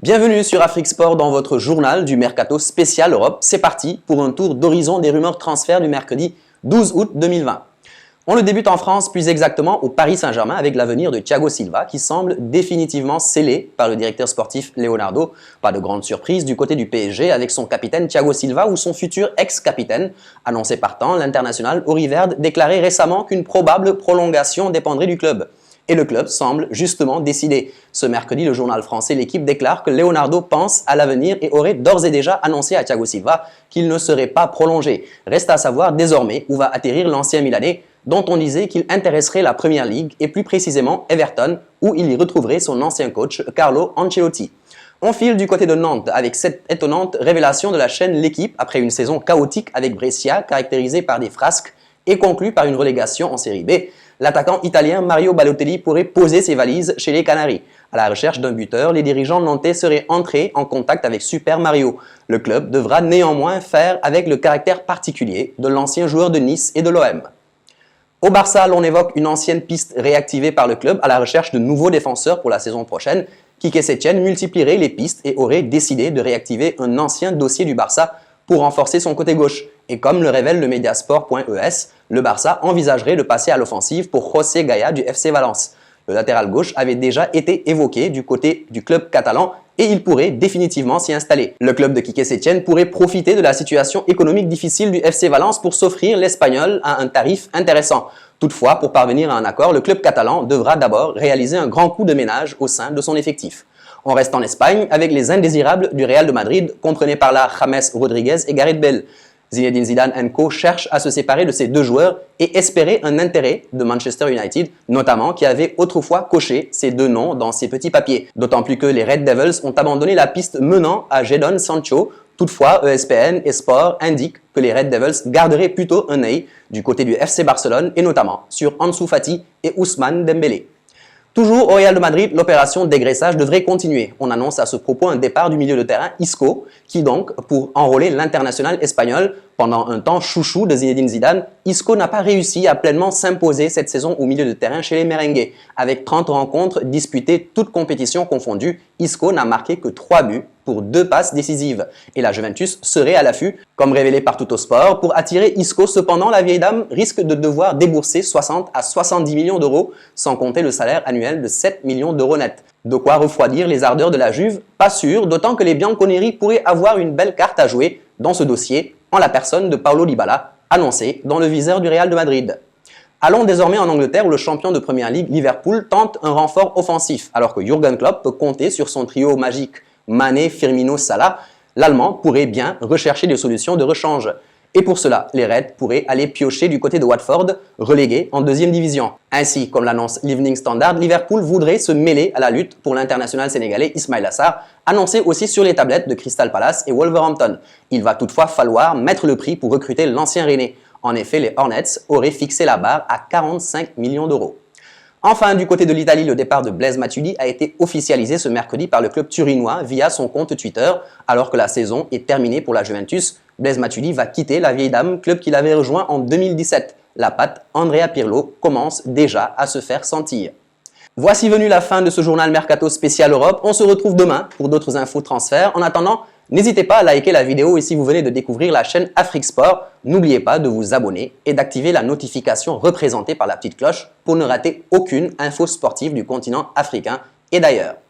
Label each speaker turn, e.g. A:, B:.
A: Bienvenue sur Afrique Sport dans votre journal du Mercato spécial Europe. C'est parti pour un tour d'horizon des rumeurs transferts du mercredi 12 août 2020. On le débute en France, plus exactement au Paris Saint-Germain avec l'avenir de Thiago Silva qui semble définitivement scellé par le directeur sportif Leonardo. Pas de grande surprise du côté du PSG avec son capitaine Thiago Silva ou son futur ex-capitaine. Annoncé partant, l'international auriverde déclarait récemment qu'une probable prolongation dépendrait du club. Et le club semble justement décidé. Ce mercredi, le journal français L'Équipe déclare que Leonardo pense à l'avenir et aurait d'ores et déjà annoncé à Thiago Silva qu'il ne serait pas prolongé. Reste à savoir désormais où va atterrir l'ancien Milanais, dont on disait qu'il intéresserait la Première Ligue et plus précisément Everton, où il y retrouverait son ancien coach Carlo Ancelotti. On file du côté de Nantes avec cette étonnante révélation de la chaîne L'Équipe après une saison chaotique avec Brescia caractérisée par des frasques et conclue par une relégation en Série B. L'attaquant italien Mario Balotelli pourrait poser ses valises chez les Canaries. À la recherche d'un buteur, les dirigeants nantais seraient entrés en contact avec Super Mario. Le club devra néanmoins faire avec le caractère particulier de l'ancien joueur de Nice et de l'OM. Au Barça, l'on évoque une ancienne piste réactivée par le club à la recherche de nouveaux défenseurs pour la saison prochaine. Quique Setien multiplierait les pistes et aurait décidé de réactiver un ancien dossier du Barça pour renforcer son côté gauche. Et comme le révèle le Mediasport.es, le Barça envisagerait de passer à l'offensive pour José Gaya du FC Valence. Le latéral gauche avait déjà été évoqué du côté du club catalan et il pourrait définitivement s'y installer. Le club de Quique Setien pourrait profiter de la situation économique difficile du FC Valence pour s'offrir l'Espagnol à un tarif intéressant. Toutefois, pour parvenir à un accord, le club catalan devra d'abord réaliser un grand coup de ménage au sein de son effectif. On reste en Espagne avec les indésirables du Real de Madrid, comprenez par là James Rodriguez et Gareth Bale. Zinedine Zidane & Co cherchent à se séparer de ces deux joueurs et espérer un intérêt de Manchester United, notamment qui avait autrefois coché ces deux noms dans ses petits papiers. D'autant plus que les Red Devils ont abandonné la piste menant à Jadon Sancho. Toutefois, ESPN et Sport indiquent que les Red Devils garderaient plutôt un œil du côté du FC Barcelone et notamment sur Ansu Fati et Ousmane Dembélé. Toujours au Real de Madrid, l'opération dégraissage devrait continuer. On annonce à ce propos un départ du milieu de terrain Isco, qui donc, pour enrôler l'international espagnol, pendant un temps chouchou de Zinedine Zidane, Isco n'a pas réussi à pleinement s'imposer cette saison au milieu de terrain chez les merengues. Avec 30 rencontres disputées, toutes compétitions confondues, Isco n'a marqué que 3 buts pour 2 passes décisives. Et la Juventus serait à l'affût, comme révélé par Tuttosport. Pour attirer Isco, cependant, la vieille dame risque de devoir débourser 60 à 70 millions d'euros, sans compter le salaire annuel de 7 millions d'euros net. De quoi refroidir les ardeurs de la Juve? Pas sûr, d'autant que les Bianconeri pourraient avoir une belle carte à jouer dans ce dossier, en la personne de Paulo Dybala, annoncé dans le viseur du Real de Madrid. Allons désormais en Angleterre où le champion de Première Ligue, Liverpool, tente un renfort offensif, alors que Jürgen Klopp peut compter sur son trio magique Mané, Firmino, Salah. L'Allemand pourrait bien rechercher des solutions de rechange. Et pour cela, les Reds pourraient aller piocher du côté de Watford, relégué en 2e division. Ainsi, comme l'annonce l'Evening Standard, Liverpool voudrait se mêler à la lutte pour l'international sénégalais Ismaïla Sarr, annoncé aussi sur les tablettes de Crystal Palace et Wolverhampton. Il va toutefois falloir mettre le prix pour recruter l'ancien Rennais. En effet, les Hornets auraient fixé la barre à 45 millions d'euros. Enfin, du côté de l'Italie, le départ de Blaise Matuidi a été officialisé ce mercredi par le club turinois via son compte Twitter, alors que la saison est terminée pour la Juventus. Blaise Matuidi va quitter la vieille dame, club qu'il avait rejoint en 2017. La patte Andrea Pirlo commence déjà à se faire sentir. Voici venue la fin de ce journal Mercato spécial Europe. On se retrouve demain pour d'autres infos transferts. En attendant, n'hésitez pas à liker la vidéo et si vous venez de découvrir la chaîne Afrique Sport, n'oubliez pas de vous abonner et d'activer la notification représentée par la petite cloche pour ne rater aucune info sportive du continent africain et d'ailleurs.